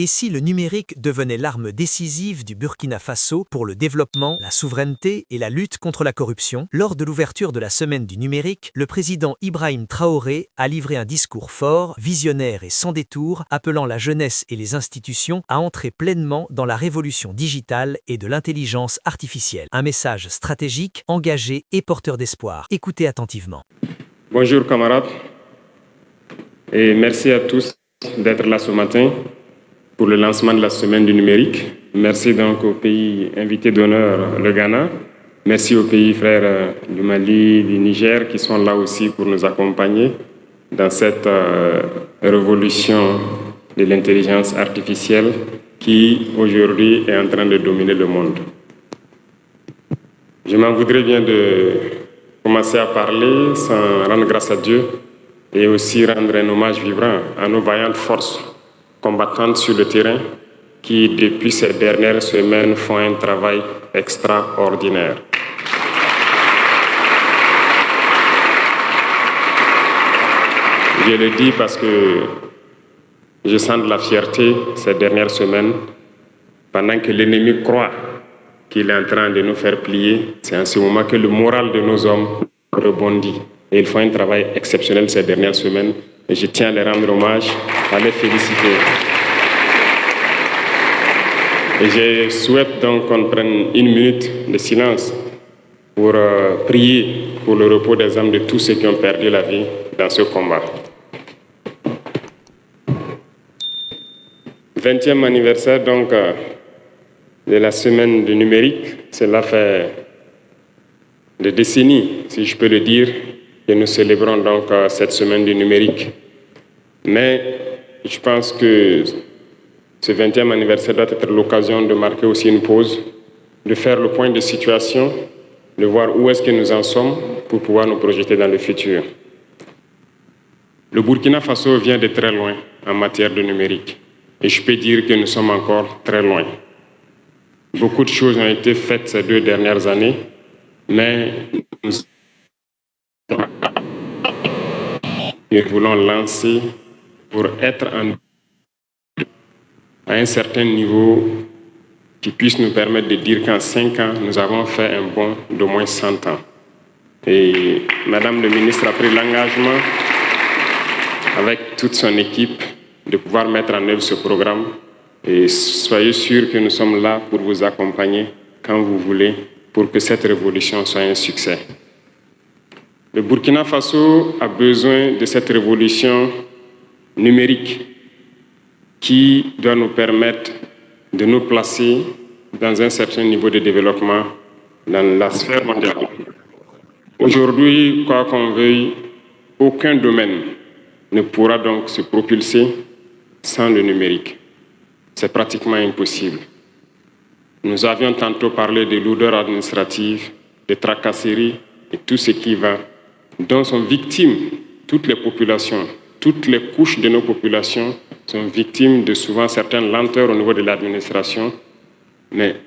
Et si le numérique devenait l'arme décisive du Burkina Faso pour le développement, la souveraineté et la lutte contre la corruption? Lors de l'ouverture de la semaine du numérique, le président Ibrahim Traoré a livré un discours fort, visionnaire et sans détour, appelant la jeunesse et les institutions à entrer pleinement dans la révolution digitale et de l'intelligence artificielle. Un message stratégique, engagé et porteur d'espoir. Écoutez attentivement. Bonjour camarades et merci à tous d'être là ce matin pour le lancement de la semaine du numérique. Merci donc au pays invité d'honneur, le Ghana. Merci aux pays frères du Mali, du Niger qui sont là aussi pour nous accompagner dans cette révolution de l'intelligence artificielle qui aujourd'hui est en train de dominer le monde. Je m'en voudrais bien de commencer à parler sans rendre grâce à Dieu et aussi rendre un hommage vibrant à nos vaillantes forces combattantes sur le terrain qui, depuis ces dernières semaines, font un travail extraordinaire. Je le dis parce que je sens de la fierté ces dernières semaines, pendant que l'ennemi croit qu'il est en train de nous faire plier. C'est en ce moment que le moral de nos hommes rebondit. Et ils font un travail exceptionnel ces dernières semaines. Et je tiens à les rendre hommage, à les féliciter. Et je souhaite donc qu'on prenne une minute de silence pour prier pour le repos des âmes de tous ceux qui ont perdu la vie dans ce combat. 20e anniversaire donc de la semaine du numérique. Cela fait des décennies, si je peux le dire, que nous célébrons donc cette semaine du numérique. Mais je pense que ce 20e anniversaire doit être l'occasion de marquer aussi une pause, de faire le point de situation, de voir où est-ce que nous en sommes pour pouvoir nous projeter dans le futur. Le Burkina Faso vient de très loin en matière de numérique. Et je peux dire que nous sommes encore très loin. Beaucoup de choses ont été faites ces 2 dernières années, mais nous voulons lancer pour être à un certain niveau qui puisse nous permettre de dire qu'en 5 ans, nous avons fait un bond d'au moins 100 ans. Et Madame le ministre a pris l'engagement, avec toute son équipe, de pouvoir mettre en œuvre ce programme. Et soyez sûrs que nous sommes là pour vous accompagner quand vous voulez, pour que cette révolution soit un succès. Le Burkina Faso a besoin de cette révolution numérique qui doit nous permettre de nous placer dans un certain niveau de développement dans la sphère mondiale. Aujourd'hui, quoi qu'on veuille, aucun domaine ne pourra donc se propulser sans le numérique. C'est pratiquement impossible. Nous avions tantôt parlé de lourdeur administrative, de tracasseries et tout ce qui va, dont sont victimes toutes les populations, toutes les couches de nos populations sont victimes de souvent certaines lenteurs au niveau de l'administration. Mais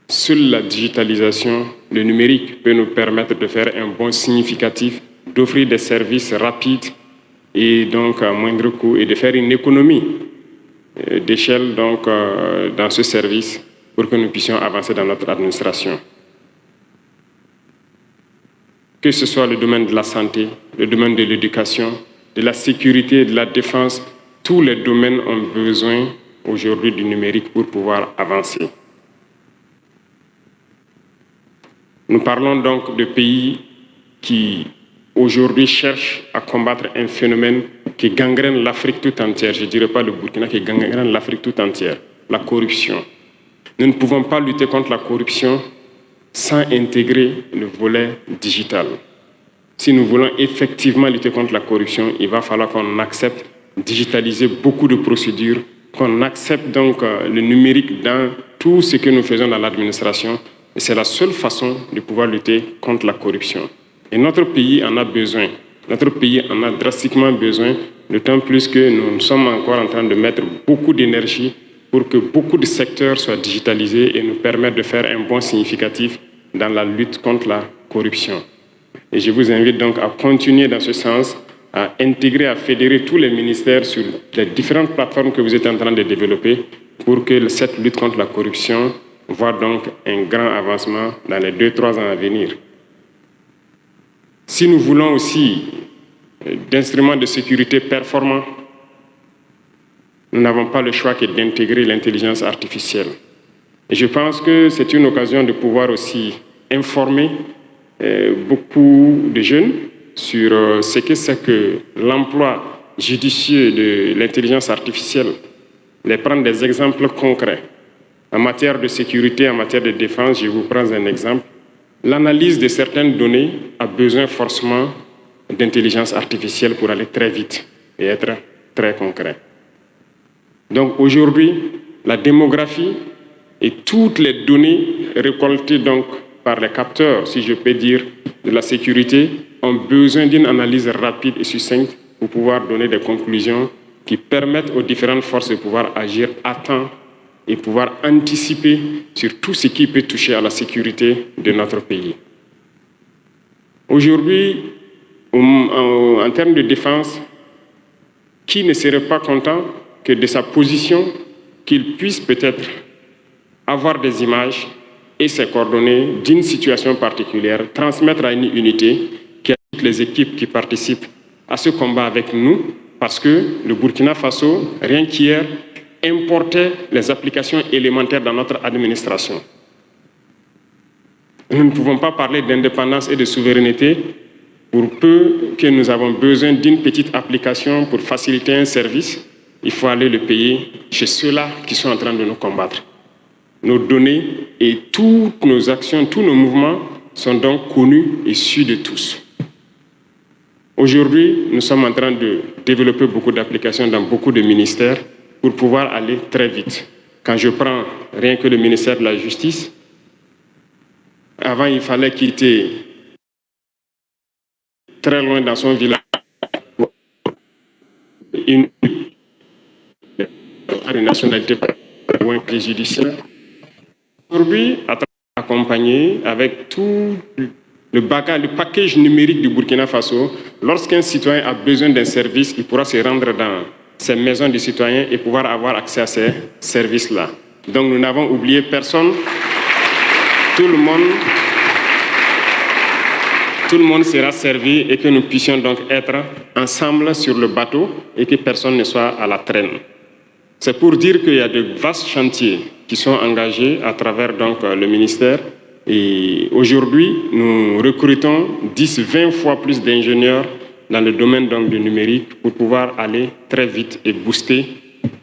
seule la digitalisation, le numérique peut nous permettre de faire un bond significatif, d'offrir des services rapides et donc à moindre coût et de faire une économie d'échelle donc dans ce service pour que nous puissions avancer dans notre administration. Que ce soit le domaine de la santé, le domaine de l'éducation, de la sécurité, de la défense, tous les domaines ont besoin aujourd'hui du numérique pour pouvoir avancer. Nous parlons donc de pays qui aujourd'hui cherchent à combattre un phénomène qui gangrène l'Afrique tout entière. Je ne dirais pas le Burkina, qui gangrène l'Afrique tout entière, la corruption. Nous ne pouvons pas lutter contre la corruption sans intégrer le volet digital. Si nous voulons effectivement lutter contre la corruption, il va falloir qu'on accepte de digitaliser beaucoup de procédures, qu'on accepte donc le numérique dans tout ce que nous faisons dans l'administration. Et c'est la seule façon de pouvoir lutter contre la corruption. Et notre pays en a besoin. Notre pays en a drastiquement besoin, d'autant plus que nous sommes encore en train de mettre beaucoup d'énergie pour que beaucoup de secteurs soient digitalisés et nous permettent de faire un bond significatif dans la lutte contre la corruption. Et je vous invite donc à continuer dans ce sens, à intégrer, à fédérer tous les ministères sur les différentes plateformes que vous êtes en train de développer pour que cette lutte contre la corruption voit donc un grand avancement dans les 2-3 ans à venir. Si nous voulons aussi d'instruments de sécurité performants, nous n'avons pas le choix que d'intégrer l'intelligence artificielle. Et je pense que c'est une occasion de pouvoir aussi informer beaucoup de jeunes sur ce que c'est que l'emploi judicieux de l'intelligence artificielle, les prendre des exemples concrets. En matière de sécurité, en matière de défense, je vous prends un exemple. L'analyse de certaines données a besoin forcément d'intelligence artificielle pour aller très vite et être très concret. Donc aujourd'hui, la démographie et toutes les données récoltées donc par les capteurs, si je peux dire, de la sécurité, ont besoin d'une analyse rapide et succincte pour pouvoir donner des conclusions qui permettent aux différentes forces de pouvoir agir à temps et pouvoir anticiper sur tout ce qui peut toucher à la sécurité de notre pays. Aujourd'hui, en termes de défense, qui ne serait pas content que de sa position, qu'il puisse peut-être avoir des images et ses coordonnées d'une situation particulière, transmettre à une unité, qui a toutes les équipes qui participent à ce combat avec nous, parce que le Burkina Faso, rien qu'hier, importait les applications élémentaires dans notre administration. Nous ne pouvons pas parler d'indépendance et de souveraineté pour peu que nous avons besoin d'une petite application pour faciliter un service. Il faut aller le payer chez ceux-là qui sont en train de nous combattre. Nos données et toutes nos actions, tous nos mouvements sont donc connus et su de tous. Aujourd'hui, nous sommes en train de développer beaucoup d'applications dans beaucoup de ministères pour pouvoir aller très vite. Quand je prends rien que le ministère de la Justice, avant il fallait quitter très loin dans son village une nationalité ou un préjudiciaire. Aujourd'hui, accompagné avec tout le bagage, le package numérique du Burkina Faso, lorsqu'un citoyen a besoin d'un service, il pourra se rendre dans ces maisons de citoyens et pouvoir avoir accès à ces services-là. Donc nous n'avons oublié personne. Tout le monde sera servi et que nous puissions donc être ensemble sur le bateau et que personne ne soit à la traîne. C'est pour dire qu'il y a de vastes chantiers qui sont engagés à travers donc le ministère. Et aujourd'hui, nous recrutons 10-20 fois plus d'ingénieurs dans le domaine donc, du numérique pour pouvoir aller très vite et booster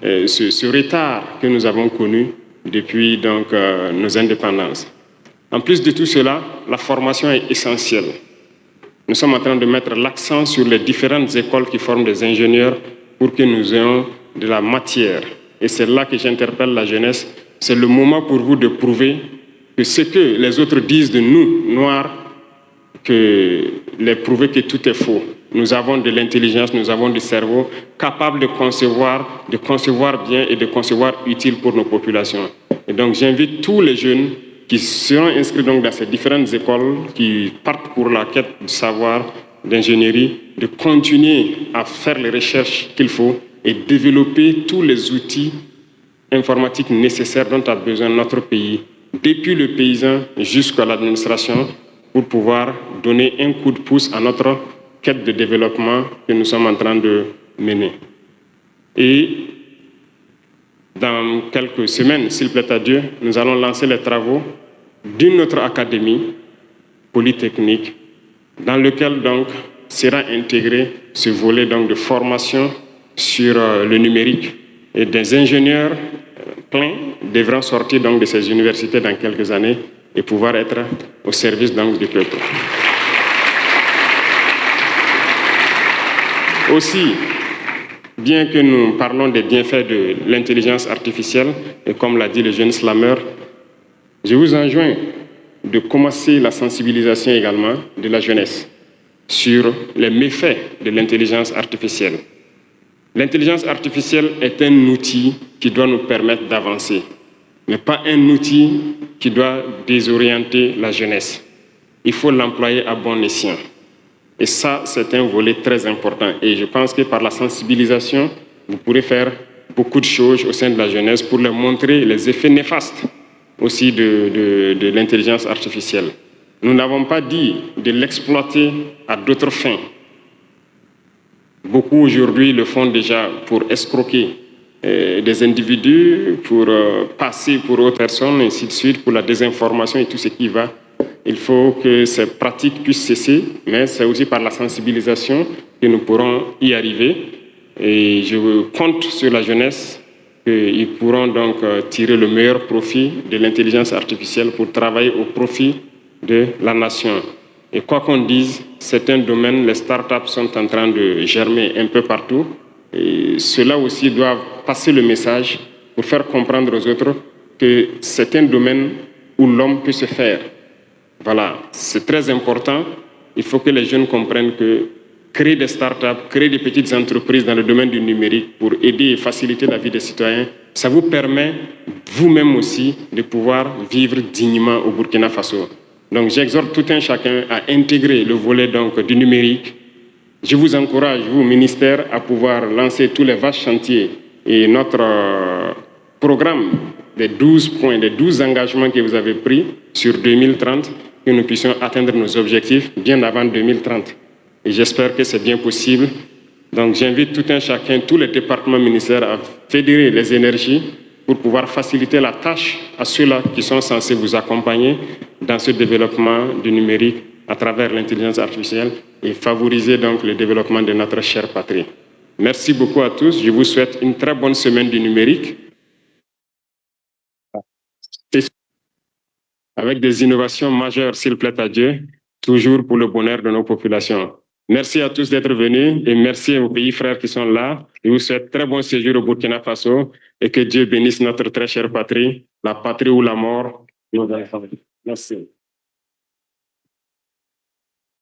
ce retard que nous avons connu depuis donc, nos indépendances. En plus de tout cela, la formation est essentielle. Nous sommes en train de mettre l'accent sur les différentes écoles qui forment des ingénieurs pour que nous ayons de la matière. Et c'est là que j'interpelle la jeunesse. C'est le moment pour vous de prouver que ce que les autres disent de nous, Noirs, les prouver que tout est faux. Nous avons de l'intelligence, nous avons du cerveau capable de concevoir bien et de concevoir utile pour nos populations. Et donc j'invite tous les jeunes qui seront inscrits donc dans ces différentes écoles, qui partent pour la quête du savoir, d'ingénierie, de continuer à faire les recherches qu'il faut et développer tous les outils informatiques nécessaires dont a besoin notre pays, depuis le paysan jusqu'à l'administration, pour pouvoir donner un coup de pouce à notre quête de développement que nous sommes en train de mener. Et dans quelques semaines, s'il plaît à Dieu, nous allons lancer les travaux d'une autre académie polytechnique dans lequel donc sera intégré ce volet donc de formation sur le numérique et des ingénieurs pleins devront sortir donc de ces universités dans quelques années et pouvoir être au service donc du peuple. Aussi, bien que nous parlons des bienfaits de l'intelligence artificielle, et comme l'a dit le jeune slammer, je vous enjoins de commencer la sensibilisation également de la jeunesse sur les méfaits de l'intelligence artificielle. L'intelligence artificielle est un outil qui doit nous permettre d'avancer, mais pas un outil qui doit désorienter la jeunesse. Il faut l'employer à bon escient. Et ça, c'est un volet très important. Et je pense que par la sensibilisation, vous pourrez faire beaucoup de choses au sein de la jeunesse pour leur montrer les effets néfastes aussi de l'intelligence artificielle. Nous n'avons pas dit de l'exploiter à d'autres fins. Beaucoup aujourd'hui le font déjà pour escroquer des individus, pour passer pour autres personnes, et ainsi de suite, pour la désinformation et tout ce qui va. Il faut que ces pratiques puissent cesser, mais c'est aussi par la sensibilisation que nous pourrons y arriver. Et je compte sur la jeunesse qu'ils pourront donc tirer le meilleur profit de l'intelligence artificielle pour travailler au profit de la nation. Et quoi qu'on dise, certains domaines, les startups sont en train de germer un peu partout. Et ceux-là aussi doivent passer le message pour faire comprendre aux autres que c'est un domaine où l'homme peut se faire. Voilà, c'est très important. Il faut que les jeunes comprennent que créer des startups, créer des petites entreprises dans le domaine du numérique pour aider et faciliter la vie des citoyens, ça vous permet vous-même aussi de pouvoir vivre dignement au Burkina Faso. Donc j'exhorte tout un chacun à intégrer le volet donc, du numérique. Je vous encourage, vous, ministère, à pouvoir lancer tous les vastes chantiers et notre programme des 12 points, des 12 engagements que vous avez pris sur 2030, que nous puissions atteindre nos objectifs bien avant 2030. Et j'espère que c'est bien possible. Donc j'invite tout un chacun, tous les départements ministériels à fédérer les énergies pour pouvoir faciliter la tâche à ceux-là qui sont censés vous accompagner dans ce développement du numérique à travers l'intelligence artificielle et favoriser donc le développement de notre chère patrie. Merci beaucoup à tous. Je vous souhaite une très bonne semaine du numérique avec des innovations majeures, s'il plaît à Dieu, toujours pour le bonheur de nos populations. Merci à tous d'être venus et merci aux pays frères qui sont là. Je vous souhaite très bon séjour au Burkina Faso et que Dieu bénisse notre très chère patrie, la patrie ou la mort. Merci.